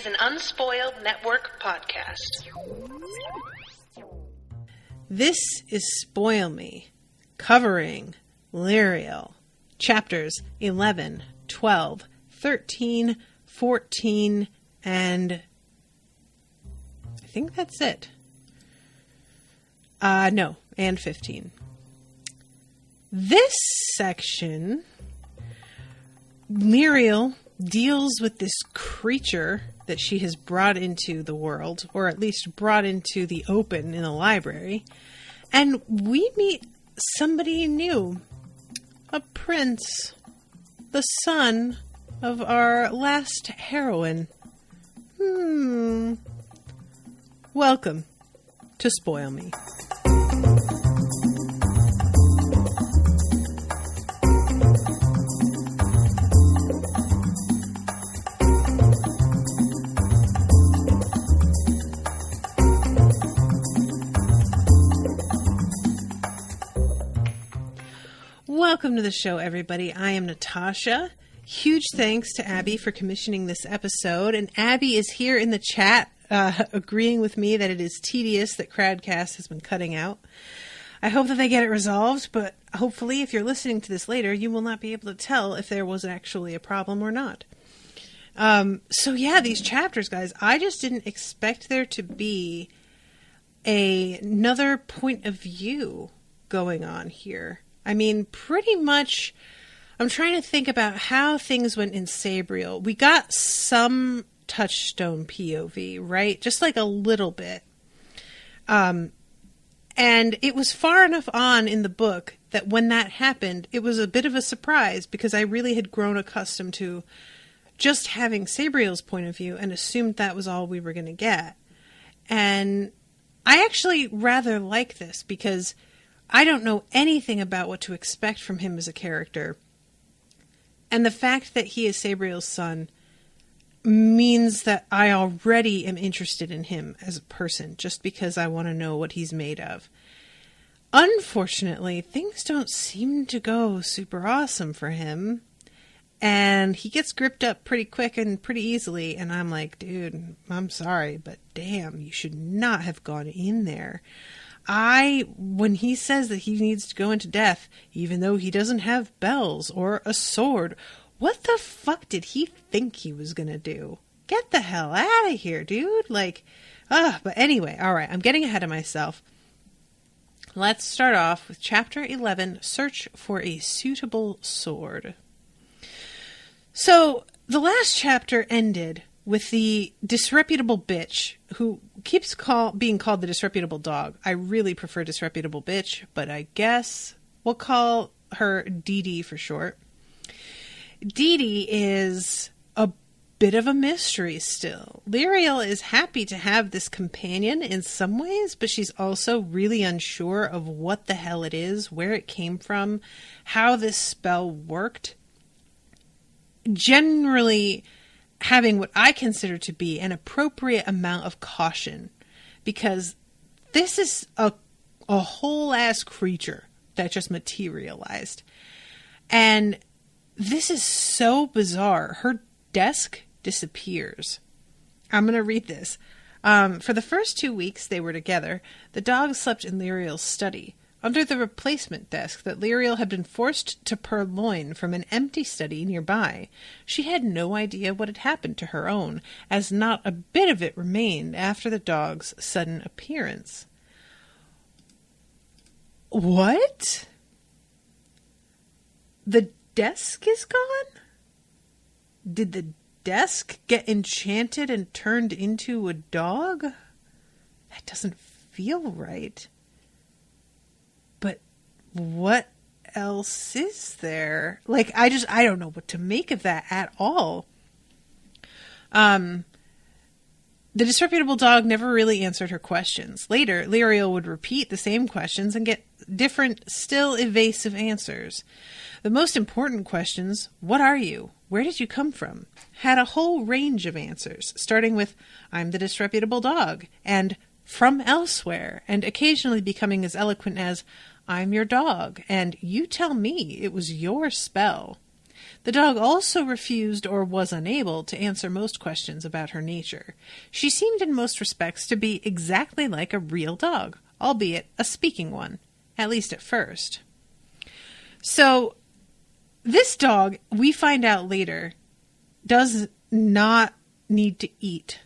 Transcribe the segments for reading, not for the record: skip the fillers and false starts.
an Unspoiled Network podcast. This is Spoil Me, covering Lirael, chapters 11, 12, 13, 14, and I think that's it. No, and 15. This section, Lirael deals with this creature that she has brought into the world, or at least brought into the open in the library, and we meet somebody new, a prince, the son of our last heroine. Welcome to Spoil Me. Welcome to the show, everybody. I am Natasha. Huge thanks to Abbey for commissioning this episode. And Abbey is here in the chat, agreeing with me that it is tedious that Crowdcast has been cutting out. I hope that they get it resolved, but hopefully if you're listening to this later, you will not be able to tell if there was actually a problem or not. So yeah, these chapters, guys, I just didn't expect there to be another point of view going on here. I mean, pretty much, I'm trying to think about how things went in Sabriel. We got some touchstone POV, right? Just like a little bit. And it was far enough on in the book that when that happened, it was a bit of a surprise because I really had grown accustomed to just having Sabriel's point of view and assumed that was all we were going to get. And I actually rather like this because I don't know anything about what to expect from him as a character. And the fact that he is Sabriel's son means that I already am interested in him as a person, just because I want to know what he's made of. Unfortunately, things don't seem to go super awesome for him. And he gets gripped up pretty quick and pretty easily. And I'm like, dude, I'm sorry, but damn, you should not have gone in there. When he says that he needs to go into death, even though he doesn't have bells or a sword, what the fuck did he think he was gonna do? Get the hell out of here, dude. But anyway, alright, I'm getting ahead of myself. Let's start off with Chapter 11, Search for a Suitable Sword. So, the last chapter ended with the disreputable bitch who keeps being called the disreputable dog. I really prefer disreputable bitch, but I guess we'll call her Dee Dee for short. Dee Dee is a bit of a mystery still. Lirael is happy to have this companion in some ways, but she's also really unsure of what the hell it is, where it came from, how this spell worked. Generally having what I consider to be an appropriate amount of caution, because this is a whole ass creature that just materialized. And this is so bizarre. Her desk disappears. I'm going to read this. For the first 2 weeks they were together, the dog slept in Lirael's study, under the replacement desk that Lirael had been forced to purloin from an empty study nearby. She had no idea what had happened to her own, as not a bit of it remained after the dog's sudden appearance. What? The desk is gone? Did the desk get enchanted and turned into a dog? That doesn't feel right. But what else is there? I don't know what to make of that at all. The disreputable dog never really answered her questions. Later, Lirael would repeat the same questions and get different, still evasive answers. The most important questions, what are you? Where did you come from? Had a whole range of answers, starting with, I'm the disreputable dog, and from elsewhere, and occasionally becoming as eloquent as, I'm your dog, and you tell me it was your spell. The dog also refused or was unable to answer most questions about her nature. She seemed in most respects to be exactly like a real dog, albeit a speaking one, at least at first. So, this dog, we find out later, does not need to eat.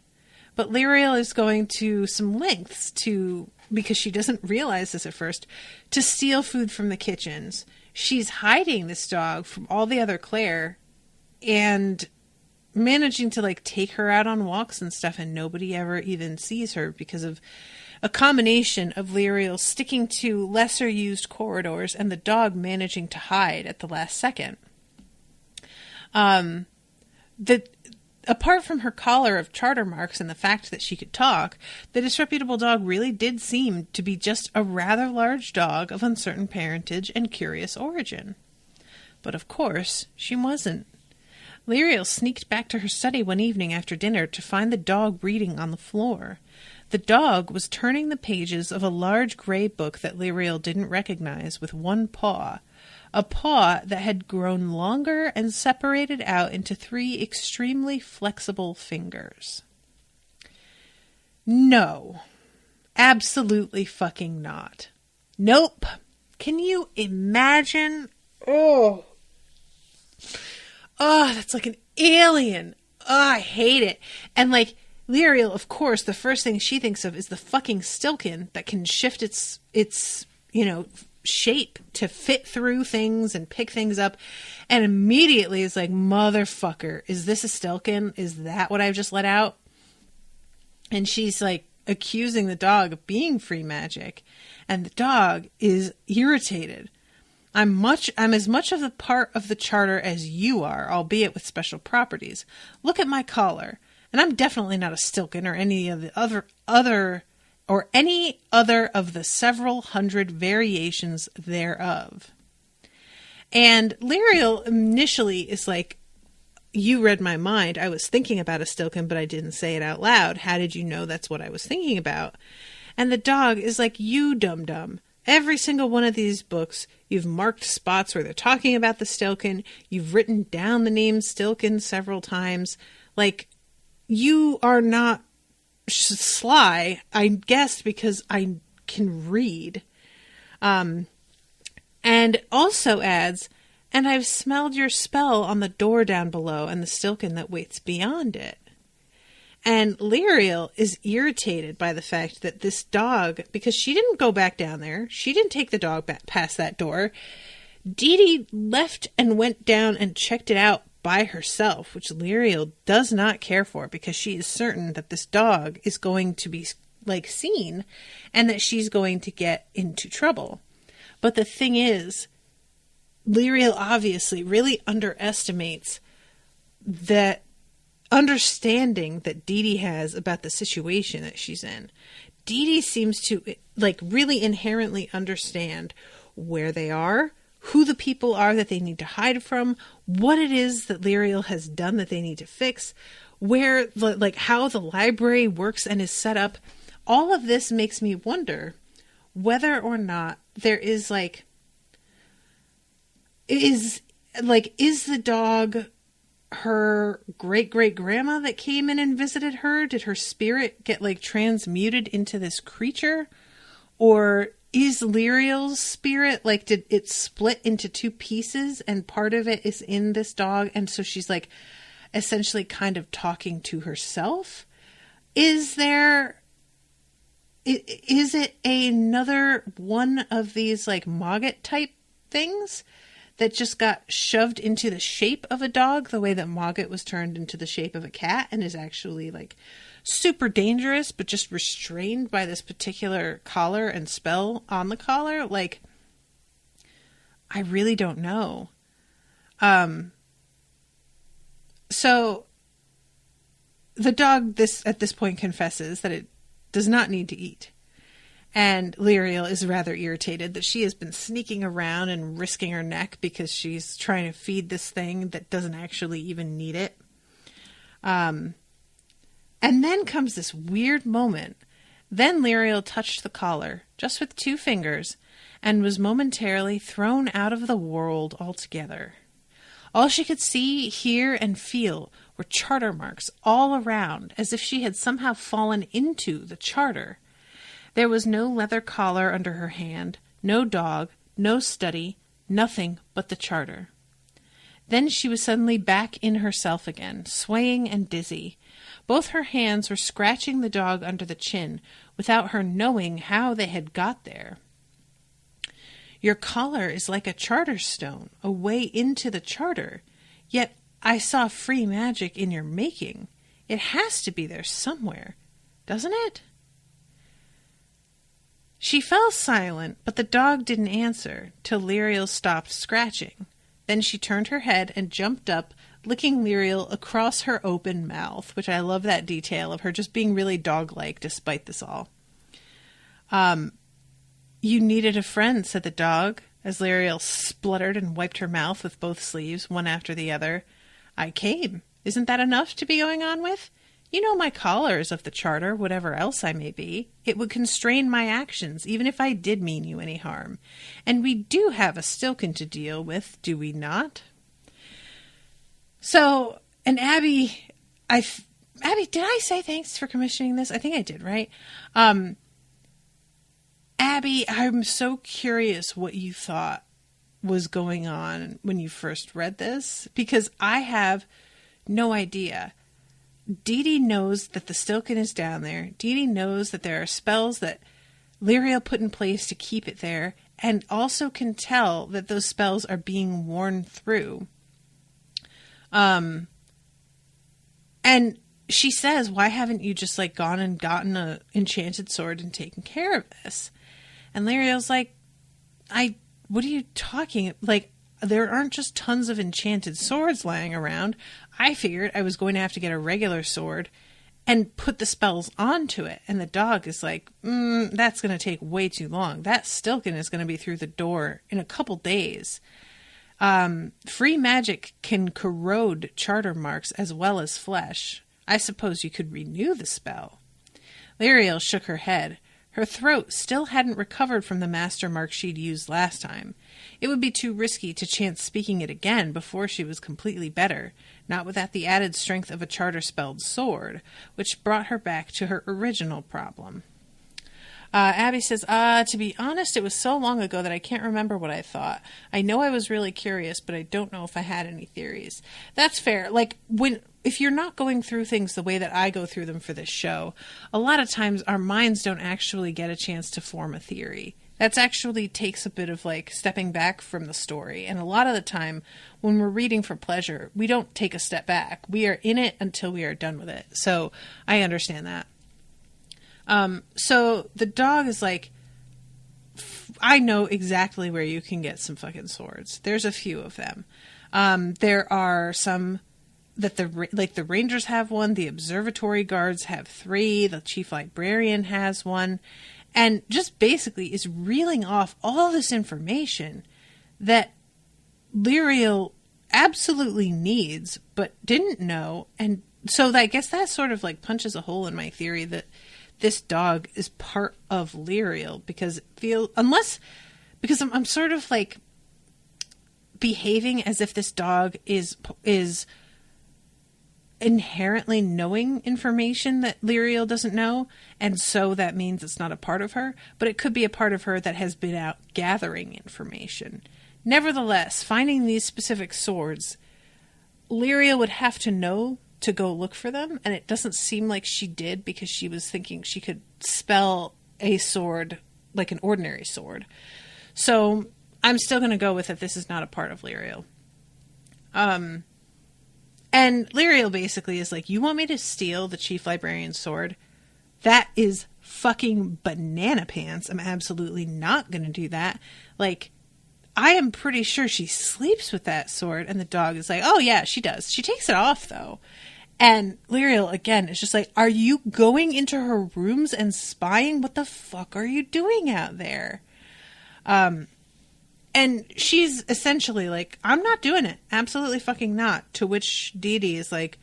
But Lirael is going to some lengths to, because she doesn't realize this at first, to steal food from the kitchens. She's hiding this dog from all the other Claire and managing to like take her out on walks and stuff, and nobody ever even sees her because of a combination of Lirael sticking to lesser used corridors and the dog managing to hide at the last second. Apart from her collar of charter marks and the fact that she could talk, the disreputable dog really did seem to be just a rather large dog of uncertain parentage and curious origin. But of course, she wasn't. Lirael sneaked back to her study one evening after dinner to find the dog reading on the floor. The dog was turning the pages of a large gray book that Lirael didn't recognize with one paw, a paw that had grown longer and separated out into 3 extremely flexible fingers. No. Absolutely fucking not. Nope. Can you imagine? Oh, that's like an alien. Oh, I hate it. And like, Lirael, of course, the first thing she thinks of is the fucking stilkin that can shift its shape to fit through things and pick things up, and immediately is like, motherfucker, is this a stilkin? Is that what I've just let out? And she's like accusing the dog of being free magic, and the dog is irritated. I'm as much of a part of the charter as you are, albeit with special properties. Look at my collar, and I'm definitely not a stilkin or any of the other of the several hundred variations thereof. And Lirael initially is like, you read my mind. I was thinking about a stilkin, but I didn't say it out loud. How did you know that's what I was thinking about? And the dog is like, you dum-dum. Every single one of these books, you've marked spots where they're talking about the stilkin. You've written down the name stilkin several times. Like, you are not sly, I guess, because I can read. And also adds, and I've smelled your spell on the door down below and the stilkin that waits beyond it. And Lirael is irritated by the fact that this dog, because she didn't go back down there, she didn't take the dog back past that door. Dee left and went down and checked it out by herself, which Lirael does not care for, because she is certain that this dog is going to be like seen and that she's going to get into trouble. But the thing is, Lirael obviously really underestimates that understanding that Dee has about the situation that she's in. Dee seems to like really inherently understand where they are, who the people are that they need to hide from, what it is that Lirael has done that they need to fix, where like how the library works and is set up. All of this makes me wonder whether or not there is is the dog her great-great-grandma that came in and visited her? Did her spirit get like transmuted into this creature? Or is Lirael's spirit, like, did it split into 2 pieces and part of it is in this dog, and so she's like essentially kind of talking to herself? Is it another one of these like Mogget type things that just got shoved into the shape of a dog, the way that Mogget was turned into the shape of a cat and is actually like super dangerous, but just restrained by this particular collar and spell on the collar? Like, I really don't know. So the dog at this point confesses that it does not need to eat. And Lirael is rather irritated that she has been sneaking around and risking her neck because she's trying to feed this thing that doesn't actually even need it. And then comes this weird moment. Then Lirael touched the collar, just with 2 fingers, and was momentarily thrown out of the world altogether. All she could see, hear, and feel were charter marks all around, as if she had somehow fallen into the charter. There was no leather collar under her hand, no dog, no study, nothing but the charter. Then she was suddenly back in herself again, swaying and dizzy. Both her hands were scratching the dog under the chin, without her knowing how they had got there. Your collar is like a charter stone, a way into the charter. Yet I saw free magic in your making. It has to be there somewhere, doesn't it? She fell silent, but the dog didn't answer, till Lirael stopped scratching. Then she turned her head and jumped up, licking Lirael across her open mouth, which I love that detail of her just being really dog-like despite this all. You needed a friend, said the dog, as Lirael spluttered and wiped her mouth with both sleeves, one after the other. I came. Isn't that enough to be going on with? You know my collar is of the charter, whatever else I may be. It would constrain my actions, even if I did mean you any harm. And we do have a Stilken to deal with, do we not? So, and Abbey, did I say thanks for commissioning this? I think I did, right? Abbey, I'm so curious what you thought was going on when you first read this, because I have no idea. Dee Dee knows that the Stilken is down there. Dee Dee knows that there are spells that Lirael put in place to keep it there, and also can tell that those spells are being worn through. And she says, why haven't you just gone and gotten a enchanted sword and taken care of this? And Lirael's like, what are you talking? There aren't just tons of enchanted swords lying around. I figured I was going to have to get a regular sword and put the spells onto it. And the dog is like, that's going to take way too long. That Stilken is going to be through the door in a couple days. Free magic can corrode charter marks as well as flesh. I suppose you could renew the spell. Lirael shook her head. Her throat still hadn't recovered from the master mark she'd used last time. It would be too risky to chance speaking it again before she was completely better, not without the added strength of a charter-spelled sword, which brought her back to her original problem. Abbey says, to be honest, it was so long ago that I can't remember what I thought. I know I was really curious, but I don't know if I had any theories. That's fair. If you're not going through things the way that I go through them for this show, a lot of times our minds don't actually get a chance to form a theory. That actually takes a bit of stepping back from the story. And a lot of the time when we're reading for pleasure, we don't take a step back. We are in it until we are done with it. So I understand that. So the dog is like, I know exactly where you can get some fucking swords. There's a few of them. There are some that the rangers have one, the observatory guards have 3, the chief librarian has one, and just basically is reeling off all this information that Lirael absolutely needs, but didn't know. And so I guess that sort of punches a hole in my theory that this dog is part of Lirael, because I'm sort of behaving as if this dog is inherently knowing information that Lirael doesn't know, and so that means it's not a part of her, but it could be a part of her that has been out gathering information. Nevertheless, finding these specific swords, Lirael would have to know to go look for them, and it doesn't seem like she did, because she was thinking she could spell a sword like an ordinary sword. So I'm still going to go with it. This is not a part of Lirael. And Lirael basically is like, you want me to steal the chief librarian's sword? That is fucking banana pants. I'm absolutely not going to do that. I am pretty sure she sleeps with that sword. And the dog is like, oh yeah, she does. She takes it off though. And Lirael, again, is just like, are you going into her rooms and spying? What the fuck are you doing out there? And she's essentially like, I'm not doing it. Absolutely fucking not. To which Dee Dee is like,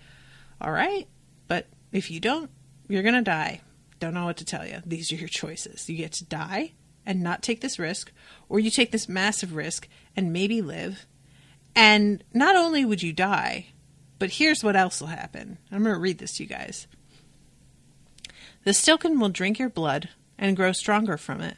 all right, but if you don't, you're going to die. Don't know what to tell you. These are your choices. You get to die and not take this risk, or you take this massive risk and maybe live. And not only would you die, but here's what else will happen. I'm going to read this to you guys. The Stilken will drink your blood and grow stronger from it.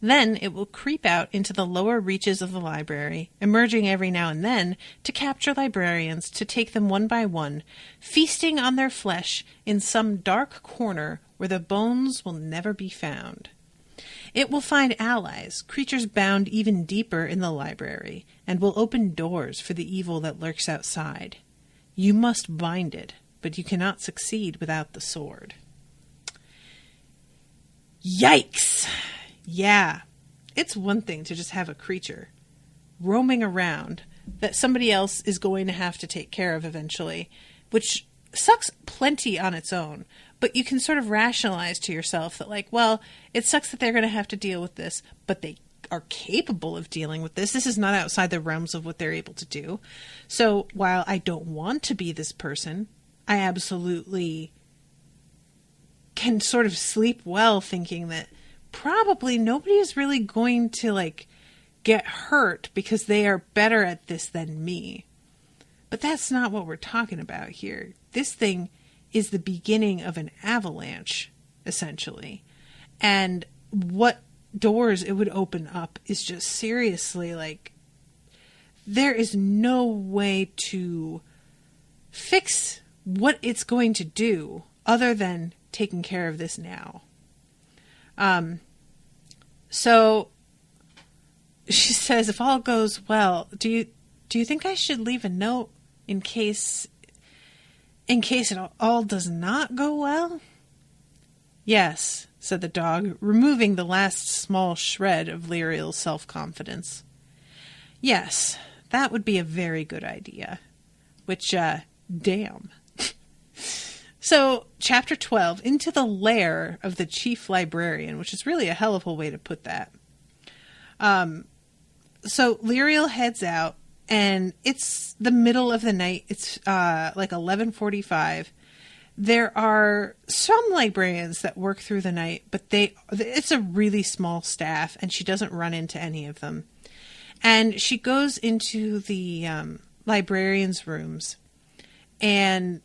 Then it will creep out into the lower reaches of the library, emerging every now and then to capture librarians, to take them one by one, feasting on their flesh in some dark corner where the bones will never be found. It will find allies, creatures bound even deeper in the library, and will open doors for the evil that lurks outside. You must bind it, but you cannot succeed without the sword. Yikes! Yeah, it's one thing to just have a creature roaming around that somebody else is going to have to take care of eventually, which sucks plenty on its own. But you can sort of rationalize to yourself that, like, well, it sucks that they're going to have to deal with this, but they are capable of dealing with this. This is not outside the realms of what they're able to do. So while I don't want to be this person, I absolutely can sort of sleep well thinking that probably nobody is really going to, like, get hurt because they are better at this than me. But that's not what we're talking about here. This thing is the beginning of an avalanche, essentially. And what doors it would open up is just seriously, like, there is no way to fix what it's going to do other than taking care of this now. So she says, if all goes well, do you think I should leave a note in case it all does not go well? Yes, said the dog, removing the last small shred of Lirael's self-confidence. Yes, that would be a very good idea. Which, damn. So, Chapter 12, into the lair of the chief librarian, which is really a hell of a way to put that. So, Lirael heads out, and it's the middle of the night. It's like 11:45. There are some librarians that work through the night, but it's a really small staff, and she doesn't run into any of them. And she goes into the librarians' rooms, and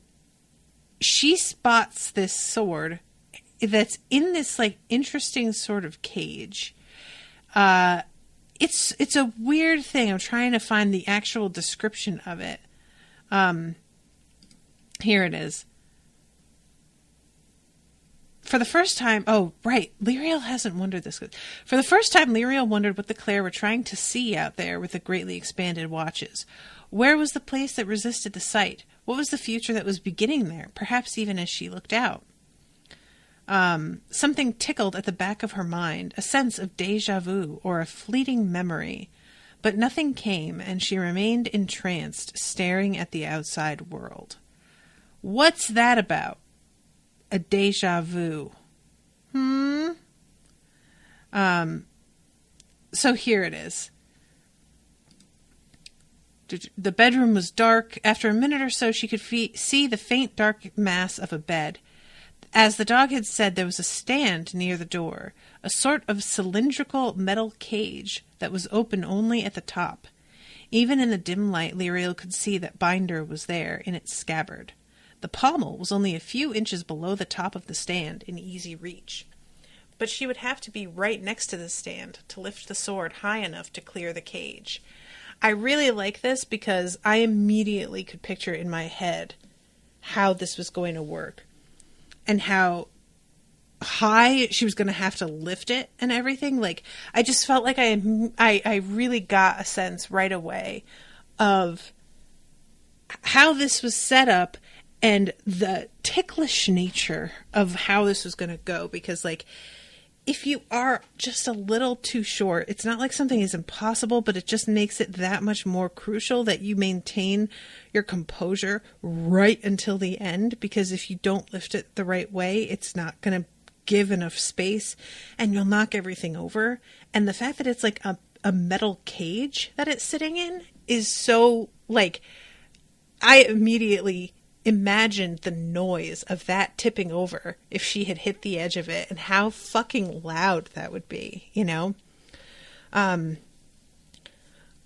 she spots this sword that's in this, like, interesting sort of cage. It's a weird thing. I'm trying to find the actual description of it. Here it is. For the first time, oh, right, Lirael hasn't wondered this. For the first time, Lirael wondered what the Clare were trying to see out there with the greatly expanded watches. Where was the place that resisted the sight? What was the future that was beginning there, perhaps even as she looked out? Something tickled at the back of her mind, a sense of déjà vu or a fleeting memory. But nothing came, and she remained entranced, staring at the outside world. What's that about? A déjà vu. So here it is. The bedroom was dark. After a minute or so, she could see the faint dark mass of a bed. As the dog had said, there was a stand near the door, a sort of cylindrical metal cage that was open only at the top. Even in the dim light, Lirael could see that Binder was there in its scabbard. The pommel was only a few inches below the top of the stand, in easy reach. But she would have to be right next to the stand to lift the sword high enough to clear the cage. I really like this because I immediately could picture in my head how this was going to work and how high she was going to have to lift it and everything. Like, I just felt like I really got a sense right away of how this was set up and the ticklish nature of how this was going to go. Because, like, if you are just a little too short, it's not like something is impossible, but it just makes it that much more crucial that you maintain your composure right until the end. Because if you don't lift it the right way, it's not going to give enough space and you'll knock everything over. And the fact that it's like a metal cage that it's sitting in is so, like, I immediately imagined the noise of that tipping over if she had hit the edge of it and how fucking loud that would be, you know?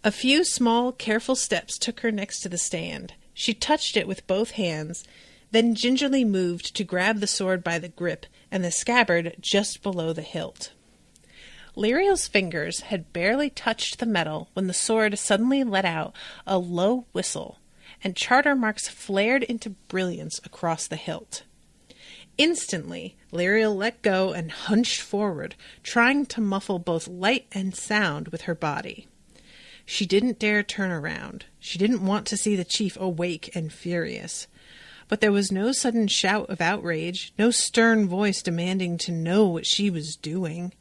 A few small, careful steps took her next to the stand. She touched it with both hands, then gingerly moved to grab the sword by the grip and the scabbard just below the hilt. Lirael's fingers had barely touched the metal when the sword suddenly let out a low whistle, and charter marks flared into brilliance across the hilt. Instantly, Lirael let go and hunched forward, trying to muffle both light and sound with her body. She didn't dare turn around. She didn't want to see the chief awake and furious. But there was no sudden shout of outrage, no stern voice demanding to know what she was doing.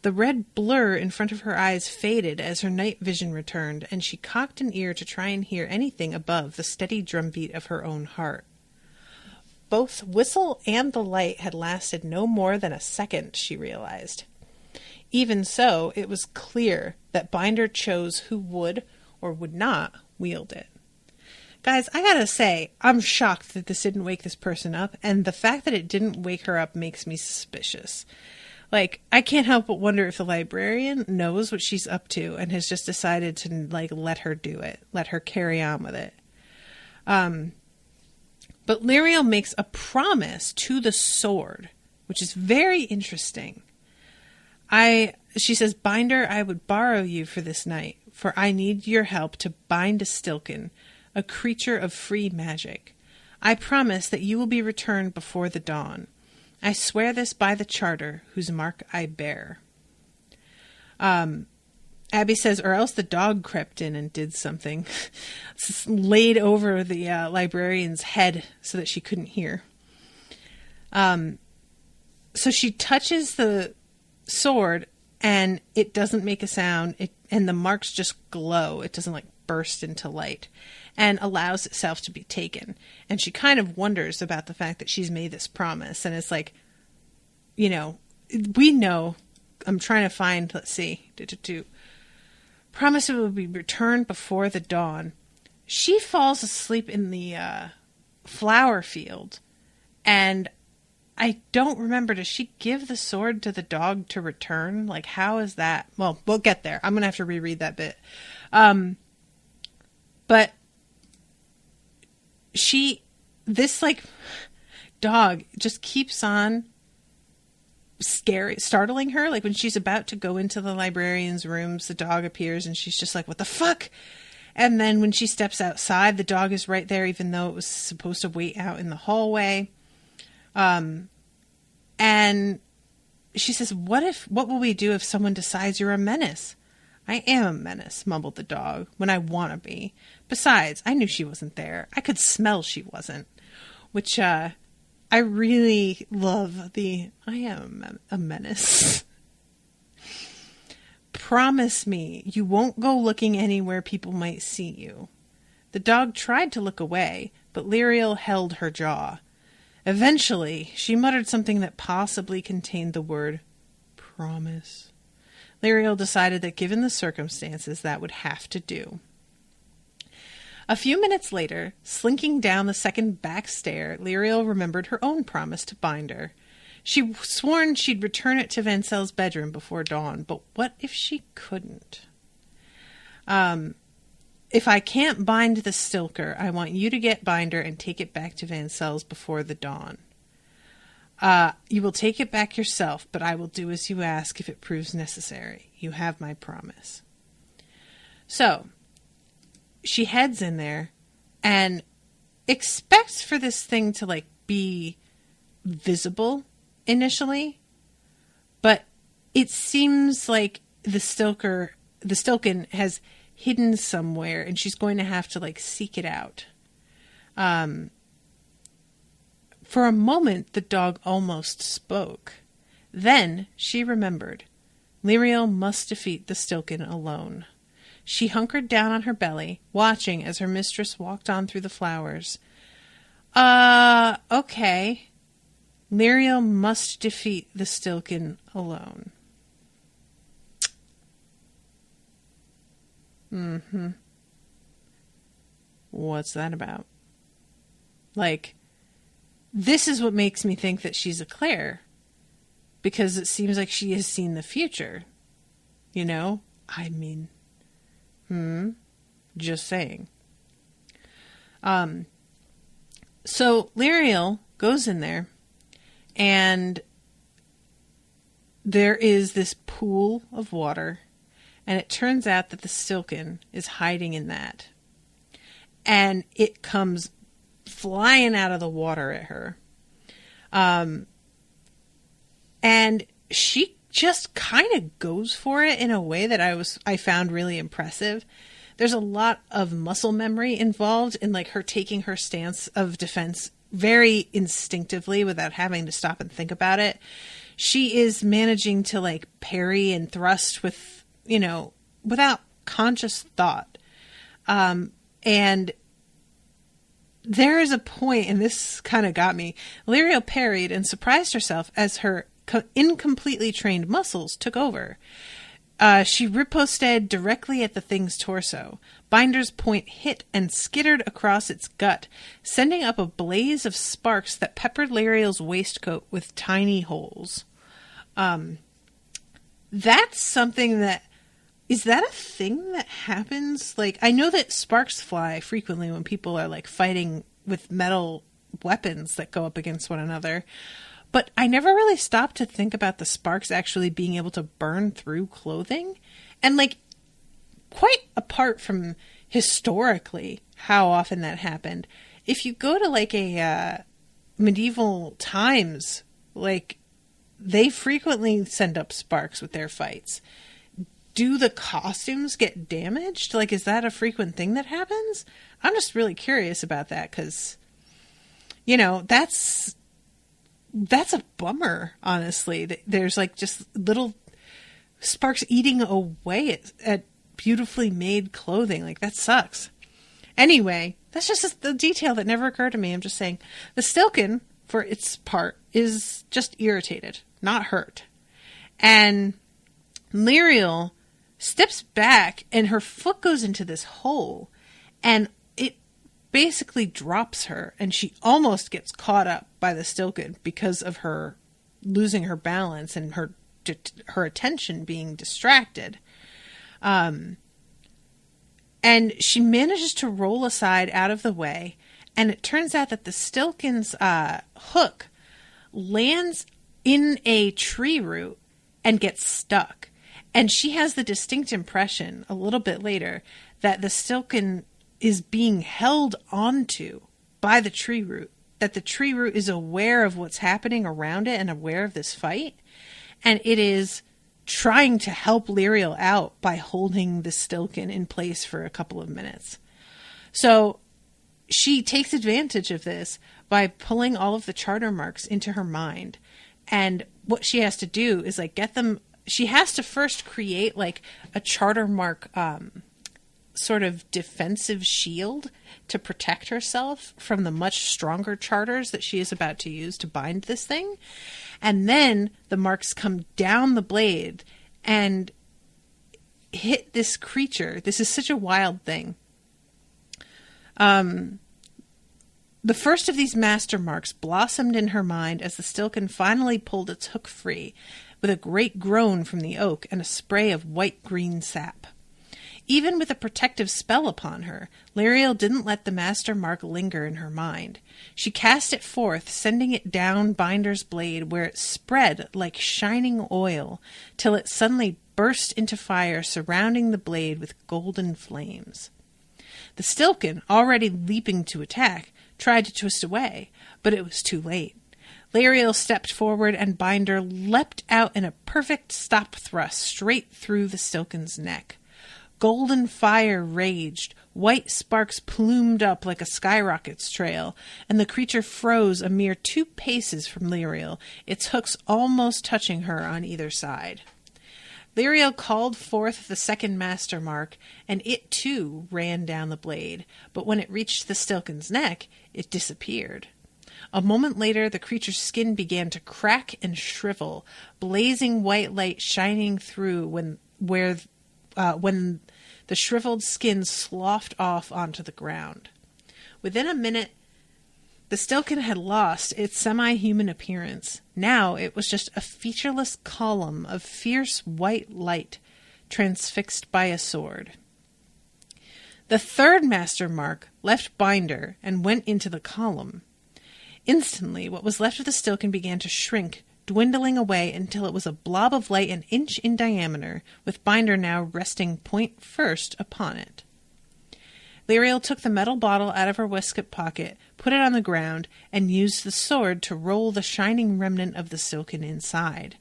The red blur in front of her eyes faded as her night vision returned, and she cocked an ear to try and hear anything above the steady drumbeat of her own heart. Both whistle and the light had lasted no more than a second, she realized. Even so, it was clear that Binder chose who would or would not wield it. Guys, I gotta say, I'm shocked that this didn't wake this person up, and the fact that it didn't wake her up makes me suspicious. Like, I can't help but wonder if the librarian knows what she's up to and has just decided to, like, let her do it. Let her carry on with it. But Lirael makes a promise to the sword, which is very interesting. She says, Binder, I would borrow you for this night, for I need your help to bind a Stilken, a creature of free magic. I promise that you will be returned before the dawn. I swear this by the charter, whose mark I bear. Abbey says, or else the dog crept in and did something. Laid over the librarian's head so that she couldn't hear. So she touches the sword, and it doesn't make a sound, and the marks just glow. It doesn't, like, burst into light, and allows itself to be taken. And she kind of wonders about the fact that she's made this promise, and it's like, you know, we know, I'm trying to find, let's see, promise it will be returned before the dawn. She falls asleep in the flower field, and I don't remember, does she give the sword to the dog to return? Like, how is that? Well, we'll get there. I'm going to have to reread that bit. But this, like, dog just keeps on startling her. Like, when she's about to go into the librarian's rooms, the dog appears and she's just like, what the fuck? And then when she steps outside, the dog is right there, even though it was supposed to wait out in the hallway. And she says, what will we do if someone decides you're a menace? I am a menace, mumbled the dog, when I want to be. Besides, I knew she wasn't there. I could smell she wasn't. Which, I really love I am a menace. Promise me you won't go looking anywhere people might see you. The dog tried to look away, but Lirael held her jaw. Eventually, she muttered something that possibly contained the word promise. Lirael decided that given the circumstances, that would have to do. A few minutes later, slinking down the second back stair, Lirael remembered her own promise to Binder. She'd sworn she'd return it to Vancel's bedroom before dawn, but what if she couldn't? If I can't bind the Stilker, I want you to get Binder and take it back to Vancel's before the dawn. You will take it back yourself, but I will do as you ask if it proves necessary. You have my promise. So, she heads in there and expects for this thing to, like, be visible initially, but it seems like the Stilken has hidden somewhere, and she's going to have to, like, seek it out. For a moment, the dog almost spoke. Then she remembered. Lirael must defeat the Stilken alone. She hunkered down on her belly, watching as her mistress walked on through the flowers. Okay. Lirael must defeat the Stilken alone. Mm-hmm. What's that about? Like, this is what makes me think that she's a Claire. Because it seems like she has seen the future. You know? I mean, Just saying. So Lirael goes in there, and there is this pool of water, and it turns out that the Stilken is hiding in that. And it comes flying out of the water at her. And she just kind of goes for it in a way that I found really impressive. There's a lot of muscle memory involved in like her taking her stance of defense very instinctively without having to stop and think about it. She is managing to like parry and thrust with, without conscious thought. And there is a point, and this kind of got me, Lirael parried and surprised herself as her incompletely trained muscles took over. She riposted directly at the thing's torso. Binder's point hit and skittered across its gut, sending up a blaze of sparks that peppered Lirael's waistcoat with tiny holes. That's something that... Is that a thing that happens? Like, I know that sparks fly frequently when people are, like, fighting with metal weapons that go up against one another. But I never really stopped to think about the sparks actually being able to burn through clothing. And, like, quite apart from historically how often that happened, if you go to, like, a medieval times, like, they frequently send up sparks with their fights. Do the costumes get damaged? Like, is that a frequent thing that happens? I'm just really curious about that because, that's a bummer, honestly. There's like just little sparks eating away at beautifully made clothing. Like, that sucks. Anyway, that's just the detail that never occurred to me. I'm just saying the Stilken, for its part, is just irritated, not hurt. And Lirael steps back and her foot goes into this hole and it basically drops her, and she almost gets caught up by the Stilken because of her losing her balance and her attention being distracted. And she manages to roll aside out of the way, and it turns out that the Stilken's hook lands in a tree root and gets stuck. And she has the distinct impression a little bit later that the Stilken is being held onto by the tree root, that the tree root is aware of what's happening around it and aware of this fight. And it is trying to help Lirael out by holding the Stilken in place for a couple of minutes. So she takes advantage of this by pulling all of the charter marks into her mind. And what she has to do is like get them. She has to first create like a charter mark sort of defensive shield to protect herself from the much stronger charters that she is about to use to bind this thing. And then the marks come down the blade and hit this creature. This is such a wild thing. The first of these master marks blossomed in her mind as the Stilken finally pulled its hook free, with a great groan from the oak and a spray of white-green sap. Even with a protective spell upon her, Lirael didn't let the master mark linger in her mind. She cast it forth, sending it down Binder's blade, where it spread like shining oil, till it suddenly burst into fire, surrounding the blade with golden flames. The Stilken, already leaping to attack, tried to twist away, but it was too late. Lirael stepped forward, and Binder leapt out in a perfect stop thrust straight through the Stilken's neck. Golden fire raged, white sparks plumed up like a skyrocket's trail, and the creature froze a mere 2 paces from Lirael, its hooks almost touching her on either side. Lirael called forth the second master mark, and it too ran down the blade, but when it reached the Stilken's neck, it disappeared. A moment later, the creature's skin began to crack and shrivel, blazing white light shining through when the shriveled skin sloughed off onto the ground. Within a minute, the Stilken had lost its semi-human appearance. Now it was just a featureless column of fierce white light, transfixed by a sword. The third master mark left Binder and went into the column. Instantly, what was left of the Stilken began to shrink, dwindling away until it was a blob of light an inch in diameter, with Binder now resting point first upon it. Lirael took the metal bottle out of her waistcoat pocket, put it on the ground, and used the sword to roll the shining remnant of the Stilken inside.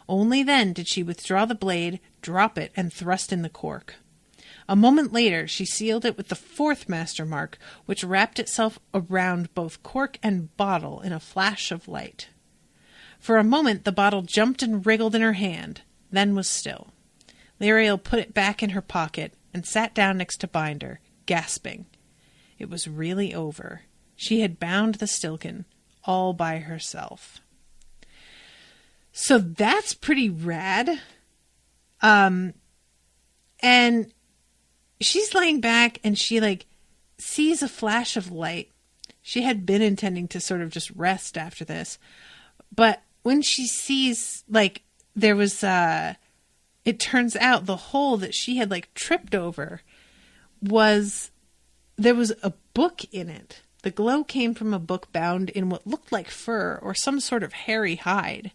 Only then did she withdraw the blade, drop it, and thrust in the cork. A moment later, she sealed it with the fourth master mark, which wrapped itself around both cork and bottle in a flash of light. For a moment, the bottle jumped and wriggled in her hand, then was still. Lirael put it back in her pocket and sat down next to Binder, gasping. It was really over. She had bound the Stilken all by herself. So that's pretty rad. And she's laying back and she sees a flash of light. She had been intending to sort of just rest after this. But when she sees there was it turns out the hole that she had tripped over there was a book in it. The glow came from a book bound in what looked like fur or some sort of hairy hide.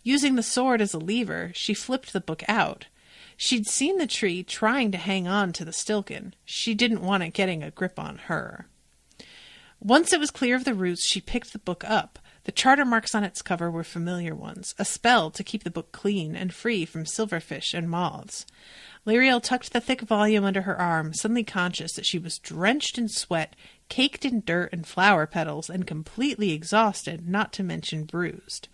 Using the sword as a lever, she flipped the book out. She'd seen the tree trying to hang on to the Stilken. She didn't want it getting a grip on her. Once it was clear of the roots, she picked the book up. The charter marks on its cover were familiar ones, a spell to keep the book clean and free from silverfish and moths. Lirael tucked the thick volume under her arm, suddenly conscious that she was drenched in sweat, caked in dirt and flower petals, and completely exhausted, not to mention bruised.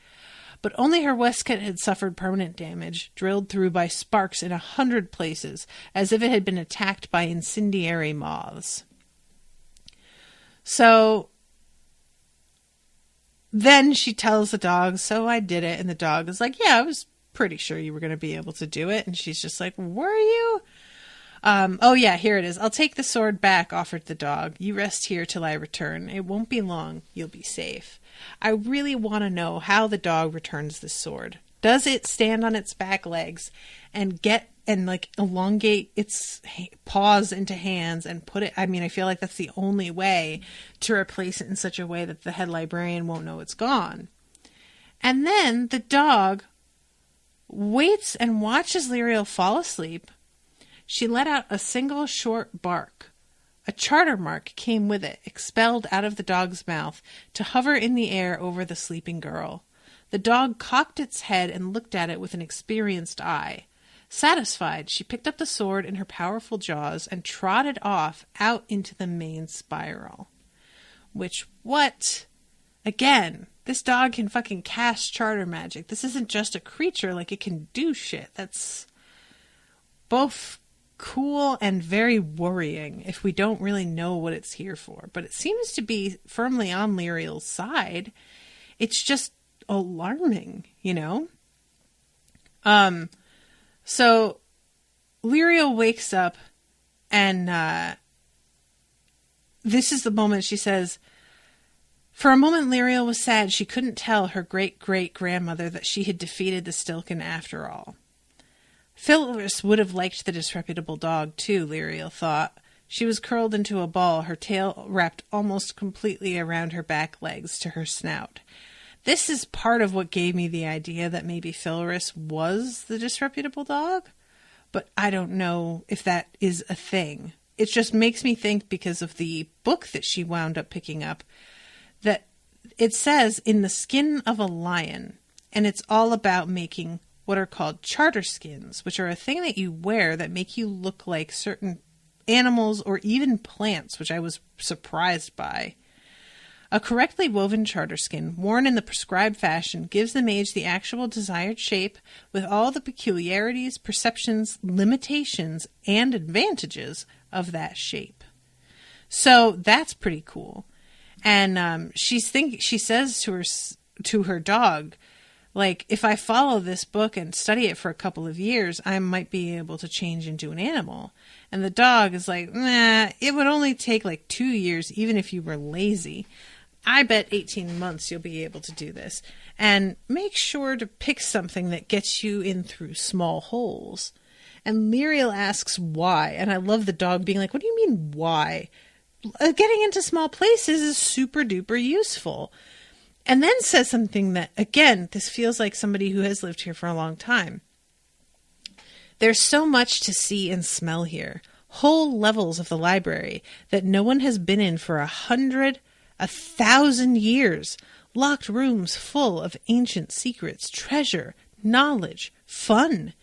But only her waistcoat had suffered permanent damage, drilled through by sparks in 100 places, as if it had been attacked by incendiary moths. So then she tells the dog, so I did it, and the dog is like, yeah, I was pretty sure you were going to be able to do it. And she's just like, were you? Oh yeah, here it is. I'll take the sword back, offered the dog. You rest here till I return. It won't be long. You'll be safe. I really want to know how the dog returns this sword. Does it stand on its back legs and elongate its paws into hands and put it? I mean, I feel like that's the only way to replace it in such a way that the head librarian won't know it's gone. And then the dog waits and watches Lirael fall asleep. She let out a single short bark. A charter mark came with it, expelled out of the dog's mouth, to hover in the air over the sleeping girl. The dog cocked its head and looked at it with an experienced eye. Satisfied, she picked up the sword in her powerful jaws and trotted off out into the main spiral. Again, this dog can fucking cast charter magic. This isn't just a creature, it can do shit. That's both cool and very worrying if we don't really know what it's here for. But it seems to be firmly on Lirael's side. It's just alarming, So Lirael wakes up and this is the moment she says, for a moment Lirael was sad she couldn't tell her great-great-grandmother that she had defeated the Stilken after all. Phyllis would have liked the disreputable dog too, Lirael thought. She was curled into a ball, her tail wrapped almost completely around her back legs to her snout. This is part of what gave me the idea that maybe Phyllis was the disreputable dog, but I don't know if that is a thing. It just makes me think, because of the book that she wound up picking up, that it says in the skin of a lion, and it's all about making what are called charter skins, which are a thing that you wear that make you look like certain animals or even plants, which I was surprised by. A correctly woven charter skin, worn in the prescribed fashion, gives the mage the actual desired shape, with all the peculiarities, perceptions, limitations, and advantages of that shape. So that's pretty cool. And she says to her dog, if I follow this book and study it for a couple of years, I might be able to change into an animal. And the dog is like, nah, it would only take 2 years, even if you were lazy. I bet 18 months you'll be able to do this. And make sure to pick something that gets you in through small holes. And Lirael asks why. And I love the dog being like, what do you mean why? Getting into small places is super duper useful. And then says something that, again, this feels like somebody who has lived here for a long time. There's so much to see and smell here. Whole levels of the library that no one has been in for 100, 1,000 years. Locked rooms full of ancient secrets, treasure, knowledge, fun.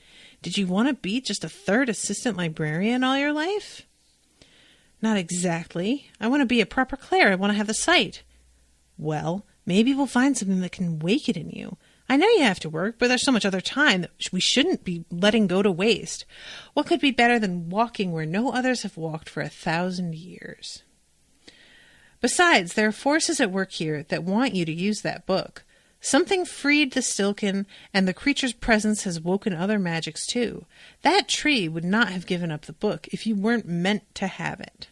Did you want to be just a third assistant librarian all your life? Not exactly. I want to be a proper Claire. I want to have the sight. Well, maybe we'll find something that can wake it in you. I know you have to work, but there's so much other time that we shouldn't be letting go to waste. What could be better than walking where no others have walked for 1,000 years? Besides, there are forces at work here that want you to use that book. Something freed the Stilken, and the creature's presence has woken other magics too. That tree would not have given up the book if you weren't meant to have it.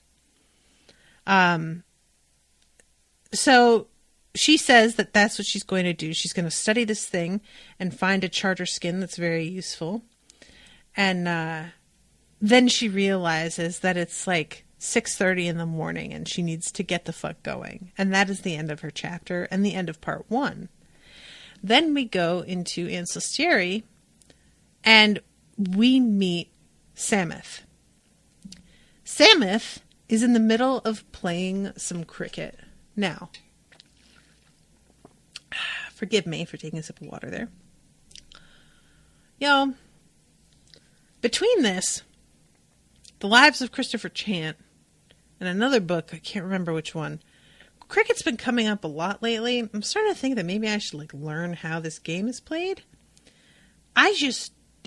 So she says that that's what she's going to do. She's going to study this thing and find a charter skin that's very useful. And then she realizes that it's like 6:30 in the morning and she needs to get the fuck going. And that is the end of her chapter and the end of part 1. Then we go into Ancestry and we meet Sameth. Sameth is in the middle of playing some cricket. Now, forgive me for taking a sip of water there. Yo, between this, The Lives of Christopher Chant, and another book, I can't remember which one, cricket's been coming up a lot lately. I'm starting to think that maybe I should learn how this game is played.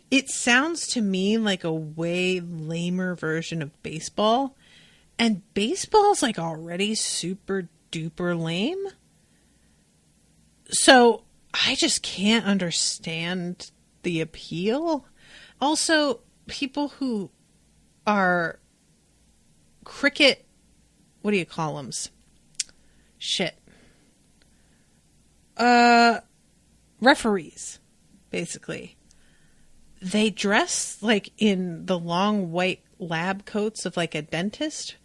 It sounds to me like a way lamer version of baseball. And baseball's already super duper lame. So I just can't understand the appeal. Also, people who are cricket, what do you call them? Shit. Referees, basically. They dress in the long white lab coats of a dentist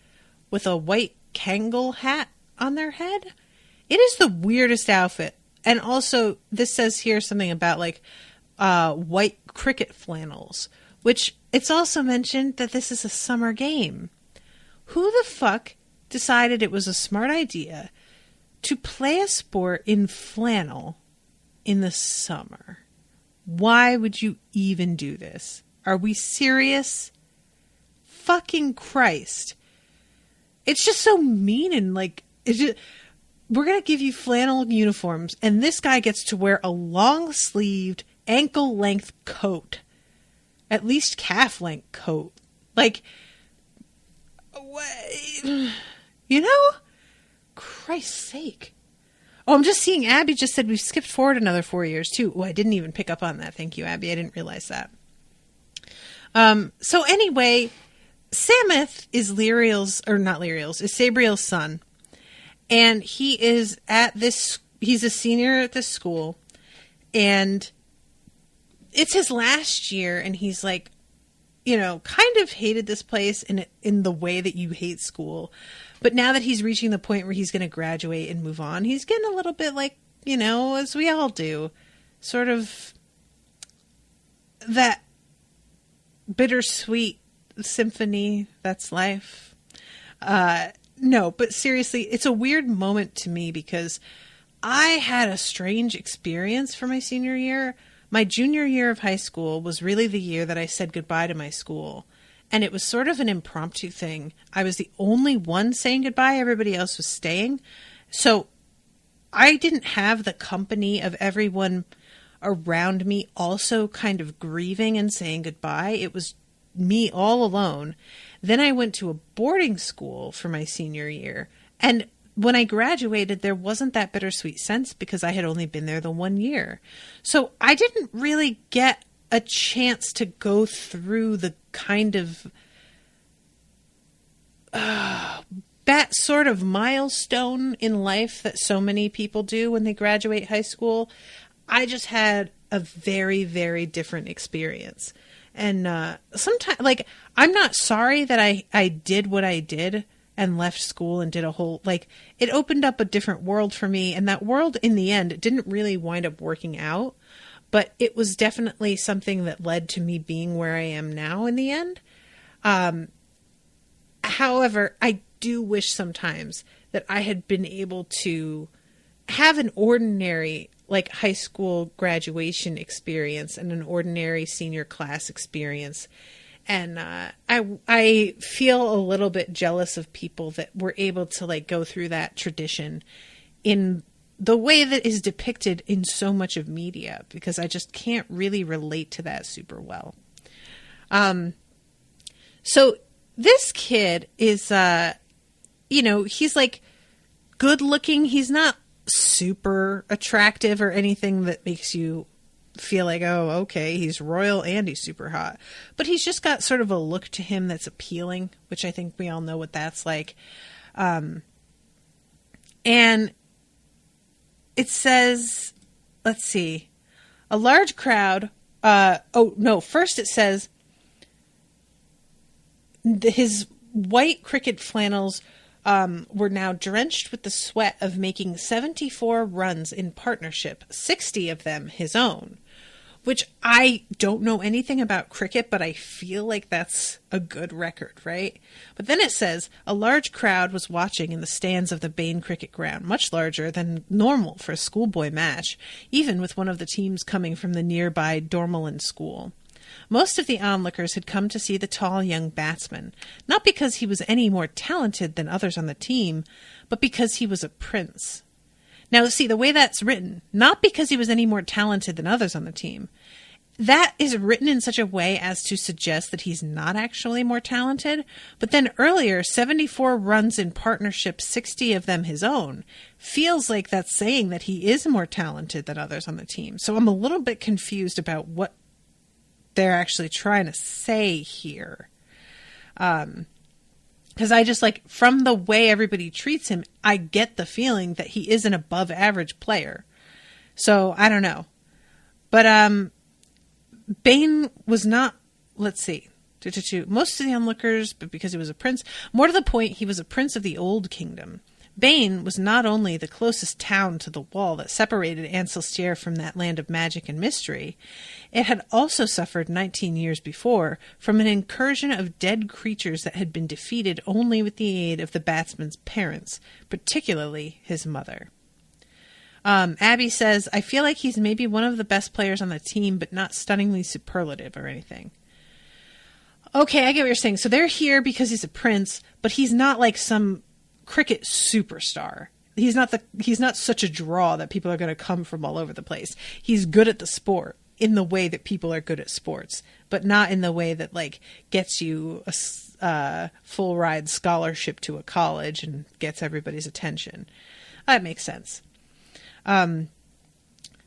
with a white Kangol hat on their head. It is the weirdest outfit. And also, this says here something about white cricket flannels, which it's also mentioned that this is a summer game. Who the fuck decided it was a smart idea to play a sport in flannel in the summer? Why would you even do this? Are we serious? Fucking Christ. It's just so mean and we're going to give you flannel uniforms and this guy gets to wear a long-sleeved, ankle-length coat. At least calf-length coat. Christ's sake. Oh, I'm just seeing Abbey just said we've skipped forward another 4 years, too. Oh, I didn't even pick up on that. Thank you, Abbey. I didn't realize that. So anyway, Sameth is Sabriel's son. And he is he's a senior at this school. And it's his last year. And he's kind of hated this place in the way that you hate school. But now that he's reaching the point where he's going to graduate and move on, he's getting a little bit as we all do, sort of that bittersweet symphony that's life. No, but seriously, it's a weird moment to me because I had a strange experience for my senior year. My junior year of high school was really the year that I said goodbye to my school. And it was sort of an impromptu thing. I was the only one saying goodbye. Everybody else was staying. So I didn't have the company of everyone around me also kind of grieving and saying goodbye. It was me all alone. Then I went to a boarding school for my senior year. And when I graduated, there wasn't that bittersweet sense because I had only been there the 1 year. So I didn't really get a chance to go through the kind of that sort of milestone in life that so many people do when they graduate high school. I just had a very, very different experience. And sometimes, like, I'm not sorry that I did what I did and left school and did a whole, like, it opened up a different world for me. And that world, in the end, didn't really wind up working out. But it was definitely something that led to me being where I am now in the end. However, I do wish sometimes that I had been able to have an ordinary, like, high school graduation experience and an ordinary senior class experience. And I feel a little bit jealous of people that were able to, like, go through that tradition in the way that is depicted in so much of media, because I just can't really relate to that super well. So this kid is, he's, like, good looking. He's not super attractive or anything that makes you feel like, oh, okay, he's royal and he's super hot. But he's just got sort of a look to him that's appealing, which I think we all know what that's like. And it says, let's see, a large crowd. First it says his white cricket flannels were now drenched with the sweat of making 74 runs in partnership, 60 of them his own, which I don't know anything about cricket, but I feel like that's a good record, right? But then it says a large crowd was watching in the stands of the Bain cricket ground, much larger than normal for a schoolboy match, even with one of the teams coming from the nearby Dormelin school. Most of the onlookers had come to see the tall young batsman, not because he was any more talented than others on the team, but because he was a prince. Now, see, the way that's written, not because he was any more talented than others on the team, that is written in such a way as to suggest that he's not actually more talented. But then earlier, 74 runs in partnership, 60 of them his own, feels like that's saying that he is more talented than others on the team. So I'm a little bit confused about what they're actually trying to say here. Because I just, like, from the way everybody treats him, I get the feeling that he is an above average player. So I don't know. But Bain was not, let's see, most of the onlookers, but because he was a prince, more to the point, he was a prince of the Old Kingdom. Bain was not only the closest town to the wall that separated Ancilstiere from that land of magic and mystery, it had also suffered 19 years before from an incursion of dead creatures that had been defeated only with the aid of the batsman's parents, particularly his mother. Abbey says, I feel like he's maybe one of the best players on the team, but not stunningly superlative or anything. Okay, I get what you're saying. So they're here because he's a prince, but he's not like some cricket superstar. He's not such a draw that people are going to come from all over the place. He's good at the sport in the way that people are good at sports, but not in the way that, like, gets you a full ride scholarship to a college and gets everybody's attention. That makes sense.